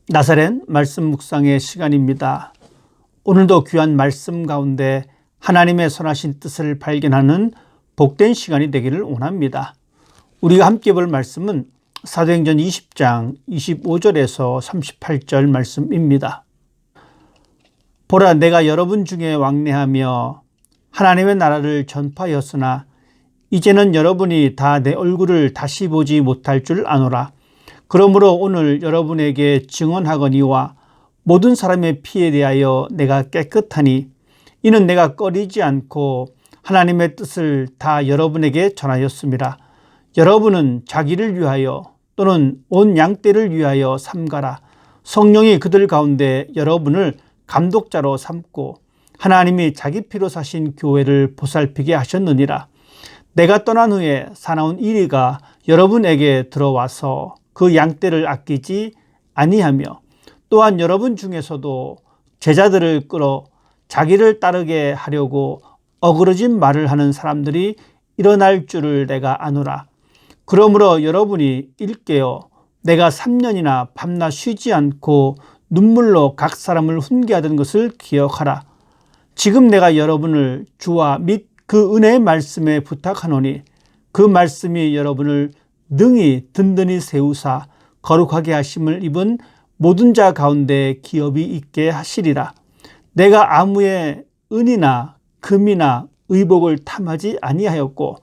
나사렛 말씀 묵상의 시간입니다. 오늘도 귀한 말씀 가운데 하나님의 선하신 뜻을 발견하는 복된 시간이 되기를 원합니다. 우리가 함께 볼 말씀은 사도행전 20장 25절에서 38절 말씀입니다. 보라, 내가 여러분 중에 왕래하며 하나님의 나라를 전파하였으나 이제는 여러분이 다 내 얼굴을 다시 보지 못할 줄 아노라. 그러므로 오늘 여러분에게 증언하거니와 모든 사람의 피에 대하여 내가 깨끗하니 이는 내가 꺼리지 않고 하나님의 뜻을 다 여러분에게 전하였습니다. 여러분은 자기를 위하여 또는 온 양떼를 위하여 삼가라. 성령이 그들 가운데 여러분을 감독자로 삼고 하나님이 자기 피로 사신 교회를 보살피게 하셨느니라. 내가 떠난 후에 사나운 이리가 여러분에게 들어와서 그 양떼를 아끼지 아니하며 또한 여러분 중에서도 제자들을 끌어 자기를 따르게 하려고 어그러진 말을 하는 사람들이 일어날 줄을 내가 아노라. 그러므로 여러분이 일깨어 내가 3년이나 밤낮 쉬지 않고 눈물로 각 사람을 훈계하던 것을 기억하라. 지금 내가 여러분을 주와 및 그 은혜의 말씀에 부탁하노니 그 말씀이 여러분을 능히 든든히 세우사 거룩하게 하심을 입은 모든 자 가운데 기업이 있게 하시리라. 내가 아무의 은이나 금이나 의복을 탐하지 아니하였고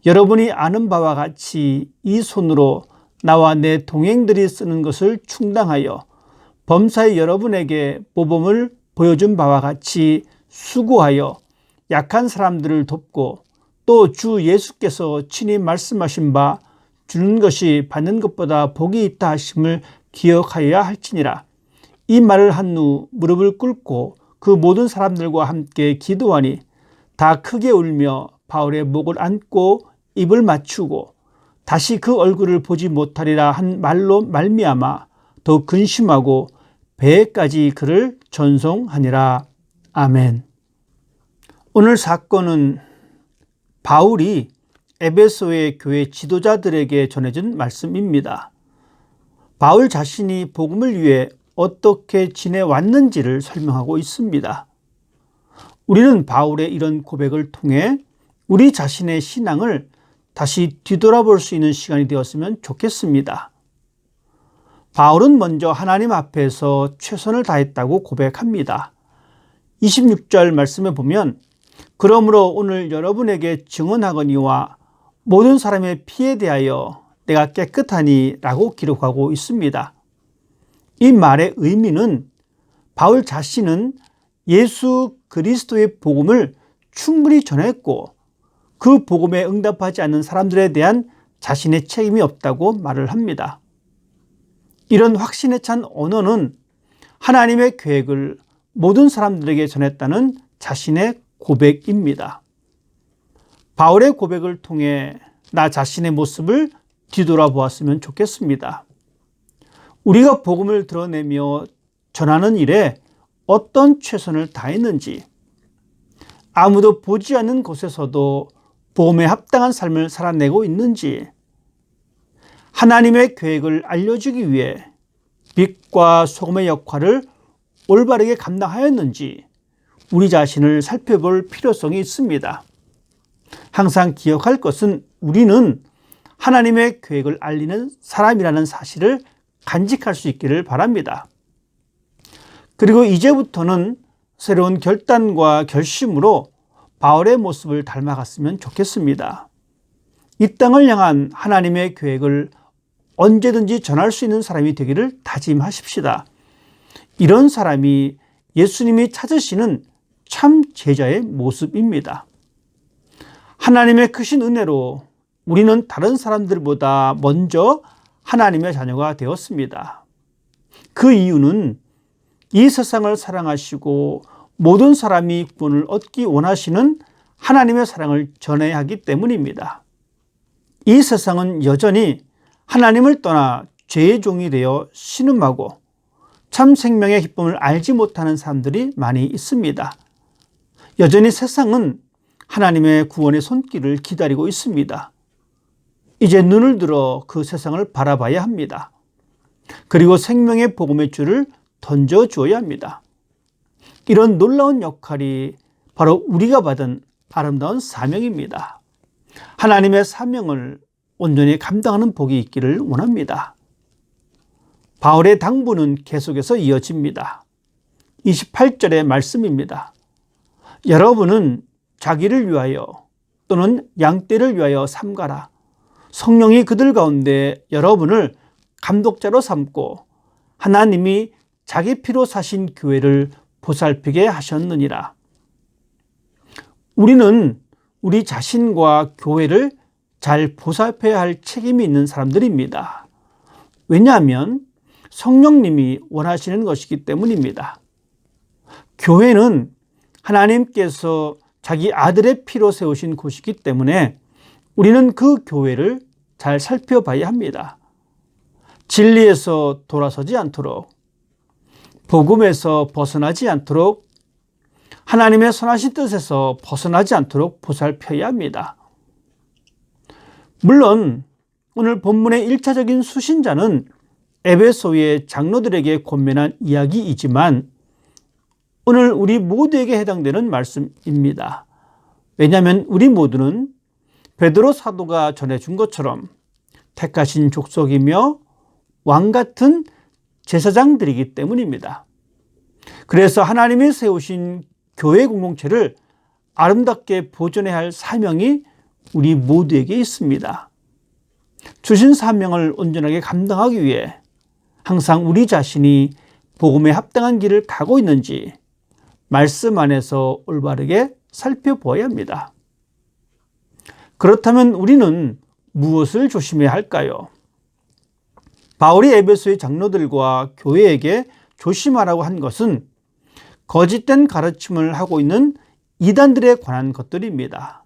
여러분이 아는 바와 같이 이 손으로 나와 내 동행들이 쓰는 것을 충당하여 범사에 여러분에게 모범을 보여준 바와 같이 수고하여 약한 사람들을 돕고 또 주 예수께서 친히 말씀하신 바 주는 것이 받는 것보다 복이 있다 하심을 기억하여야 할지니라. 이 말을 한 후 무릎을 꿇고 그 모든 사람들과 함께 기도하니 다 크게 울며 바울의 목을 안고 입을 맞추고 다시 그 얼굴을 보지 못하리라 한 말로 말미암아 더욱 근심하고 배에까지 그를 전송하니라. 아멘. 오늘 사건은 바울이 에베소의 교회 지도자들에게 전해준 말씀입니다. 바울 자신이 복음을 위해 어떻게 지내왔는지를 설명하고 있습니다. 우리는 바울의 이런 고백을 통해 우리 자신의 신앙을 다시 뒤돌아볼 수 있는 시간이 되었으면 좋겠습니다. 바울은 먼저 하나님 앞에서 최선을 다했다고 고백합니다. 26절 말씀에 보면 그러므로 오늘 여러분에게 증언하거니와 모든 사람의 피에 대하여 내가 깨끗하니 라고 기록하고 있습니다. 이 말의 의미는 바울 자신은 예수 그리스도의 복음을 충분히 전했고 그 복음에 응답하지 않는 사람들에 대한 자신의 책임이 없다고 말을 합니다. 이런 확신에 찬 언어는 하나님의 계획을 모든 사람들에게 전했다는 자신의 고백입니다. 바울의 고백을 통해 나 자신의 모습을 뒤돌아보았으면 좋겠습니다. 우리가 복음을 드러내며 전하는 일에 어떤 최선을 다했는지, 아무도 보지 않는 곳에서도 복음에 합당한 삶을 살아내고 있는지, 하나님의 계획을 알려주기 위해 빛과 소금의 역할을 올바르게 감당하였는지 우리 자신을 살펴볼 필요성이 있습니다. 항상 기억할 것은 우리는 하나님의 계획을 알리는 사람이라는 사실을 간직할 수 있기를 바랍니다. 그리고 이제부터는 새로운 결단과 결심으로 바울의 모습을 닮아갔으면 좋겠습니다. 이 땅을 향한 하나님의 계획을 언제든지 전할 수 있는 사람이 되기를 다짐하십시다. 이런 사람이 예수님이 찾으시는 참 제자의 모습입니다. 하나님의 크신 은혜로 우리는 다른 사람들보다 먼저 하나님의 자녀가 되었습니다. 그 이유는 이 세상을 사랑하시고 모든 사람이 구원을 얻기 원하시는 하나님의 사랑을 전해야 하기 때문입니다. 이 세상은 여전히 하나님을 떠나 죄의 종이 되어 신음하고 참 생명의 기쁨을 알지 못하는 사람들이 많이 있습니다. 여전히 세상은 하나님의 구원의 손길을 기다리고 있습니다. 이제 눈을 들어 그 세상을 바라봐야 합니다. 그리고 생명의 복음의 줄을 던져주어야 합니다. 이런 놀라운 역할이 바로 우리가 받은 아름다운 사명입니다. 하나님의 사명을 온전히 감당하는 복이 있기를 원합니다. 바울의 당부는 계속해서 이어집니다. 28절의 말씀입니다. 여러분은 자기를 위하여 또는 양떼를 위하여 삼가라. 성령이 그들 가운데 여러분을 감독자로 삼고 하나님이 자기 피로 사신 교회를 보살피게 하셨느니라. 우리는 우리 자신과 교회를 잘 보살펴야 할 책임이 있는 사람들입니다. 왜냐하면 성령님이 원하시는 것이기 때문입니다. 교회는 하나님께서 자기 아들의 피로 세우신 곳이기 때문에 우리는 그 교회를 잘 살펴봐야 합니다. 진리에서 돌아서지 않도록, 복음에서 벗어나지 않도록, 하나님의 선하신 뜻에서 벗어나지 않도록 보살펴야 합니다. 물론 오늘 본문의 1차적인 수신자는 에베소의 장로들에게 권면한 이야기이지만 오늘 우리 모두에게 해당되는 말씀입니다. 왜냐하면 우리 모두는 베드로 사도가 전해준 것처럼 택하신 족속이며 왕 같은 제사장들이기 때문입니다. 그래서 하나님이 세우신 교회 공동체를 아름답게 보존해야 할 사명이 우리 모두에게 있습니다. 주신 사명을 온전하게 감당하기 위해 항상 우리 자신이 복음에 합당한 길을 가고 있는지 말씀 안에서 올바르게 살펴보아야 합니다. 그렇다면 우리는 무엇을 조심해야 할까요? 바울이 에베소의 장로들과 교회에게 조심하라고 한 것은 거짓된 가르침을 하고 있는 이단들에 관한 것들입니다.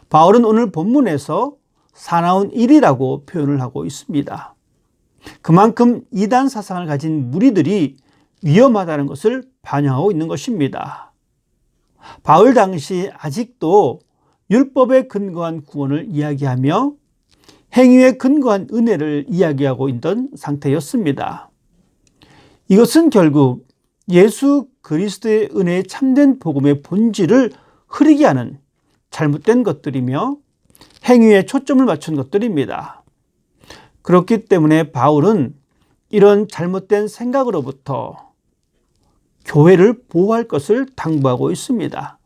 바울은 오늘 본문에서 사나운 일이라고 표현을 하고 있습니다. 그만큼 이단 사상을 가진 무리들이 위험하다는 것을 반영하고 있는 것입니다. 바울 당시 아직도 율법에 근거한 구원을 이야기하며 행위에 근거한 은혜를 이야기하고 있던 상태였습니다. 이것은 결국 예수 그리스도의 은혜의 참된 복음의 본질을 흐리게 하는 잘못된 것들이며 행위에 초점을 맞춘 것들입니다. 그렇기 때문에 바울은 이런 잘못된 생각으로부터 교회를 보호할 것을 당부하고 있습니다.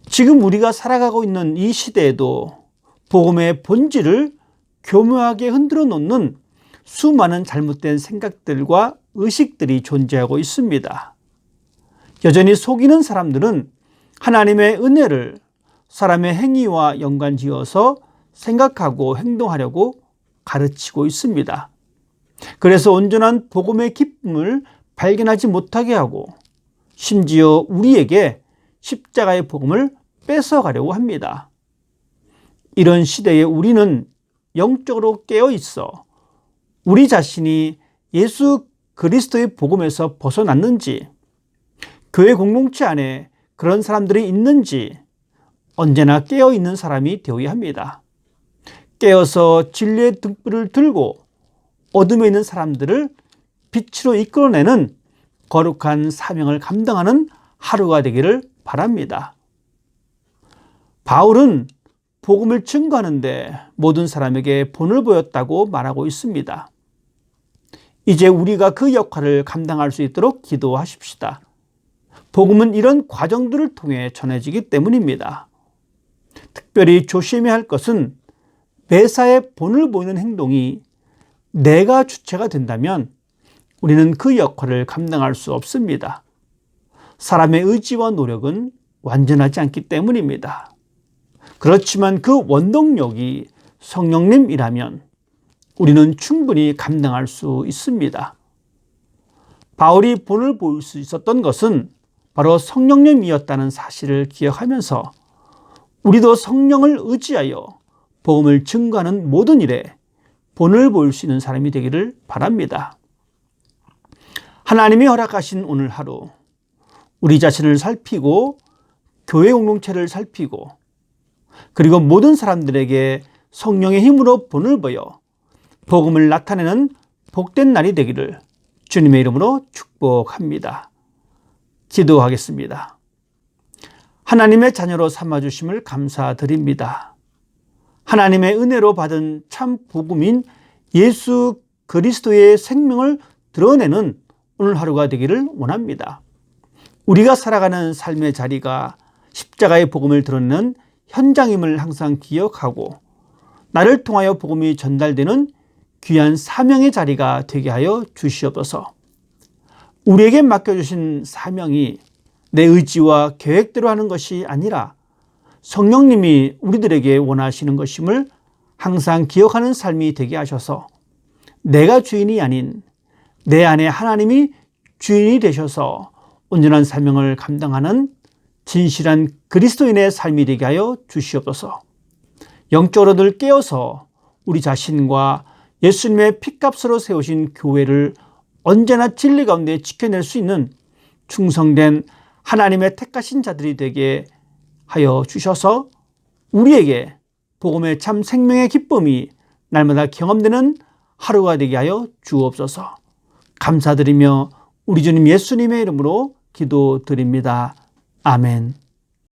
지금 우리가 살아가고 있는 이 시대에도 복음의 본질을 교묘하게 흔들어 놓는 수많은 잘못된 생각들과 의식들이 존재하고 있습니다. 여전히 속이는 사람들은 하나님의 은혜를 사람의 행위와 연관지어서 생각하고 행동하려고 가르치고 있습니다. 그래서 온전한 복음의 기쁨을 발견하지 못하게 하고 심지어 우리에게 십자가의 복음을 뺏어가려고 합니다. 이런 시대에 우리는 영적으로 깨어 있어 우리 자신이 예수 그리스도의 복음에서 벗어났는지, 교회 공동체 안에 그런 사람들이 있는지 언제나 깨어 있는 사람이 되어야 합니다. 깨어서 진리의 등불을 들고 어둠에 있는 사람들을 빛으로 이끌어내는 거룩한 사명을 감당하는 하루가 되기를 바랍니다. 바울은 복음을 증거하는데 모든 사람에게 본을 보였다고 말하고 있습니다. 이제 우리가 그 역할을 감당할 수 있도록 기도하십시다. 복음은 이런 과정들을 통해 전해지기 때문입니다. 특별히 조심해야 할 것은 매사에 본을 보이는 행동이 내가 주체가 된다면 우리는 그 역할을 감당할 수 없습니다. 사람의 의지와 노력은 완전하지 않기 때문입니다. 그렇지만 그 원동력이 성령님이라면 우리는 충분히 감당할 수 있습니다. 바울이 본을 보일 수 있었던 것은 바로 성령님이었다는 사실을 기억하면서 우리도 성령을 의지하여 복음을 증거하는 모든 일에 본을 보일 수 있는 사람이 되기를 바랍니다. 하나님이 허락하신 오늘 하루, 우리 자신을 살피고 교회 공동체를 살피고 그리고 모든 사람들에게 성령의 힘으로 본을 보여 복음을 나타내는 복된 날이 되기를 주님의 이름으로 축복합니다. 기도하겠습니다. 하나님의 자녀로 삼아주심을 감사드립니다. 하나님의 은혜로 받은 참 복음인 예수 그리스도의 생명을 드러내는 오늘 하루가 되기를 원합니다. 우리가 살아가는 삶의 자리가 십자가의 복음을 드러내는 현장임을 항상 기억하고 나를 통하여 복음이 전달되는 귀한 사명의 자리가 되게 하여 주시옵소서. 우리에게 맡겨주신 사명이 내 의지와 계획대로 하는 것이 아니라 성령님이 우리들에게 원하시는 것임을 항상 기억하는 삶이 되게 하셔서 내가 주인이 아닌 내 안에 하나님이 주인이 되셔서 온전한 사명을 감당하는 진실한 그리스도인의 삶이 되게 하여 주시옵소서. 영적으로 늘 깨어서 우리 자신과 예수님의 피값으로 세우신 교회를 언제나 진리 가운데 지켜낼 수 있는 충성된 하나님의 택하신 자들이 되게 하여 주셔서 우리에게 복음의 참 생명의 기쁨이 날마다 경험되는 하루가 되게 하여 주옵소서. 감사드리며 우리 주님 예수님의 이름으로 기도드립니다. 아멘.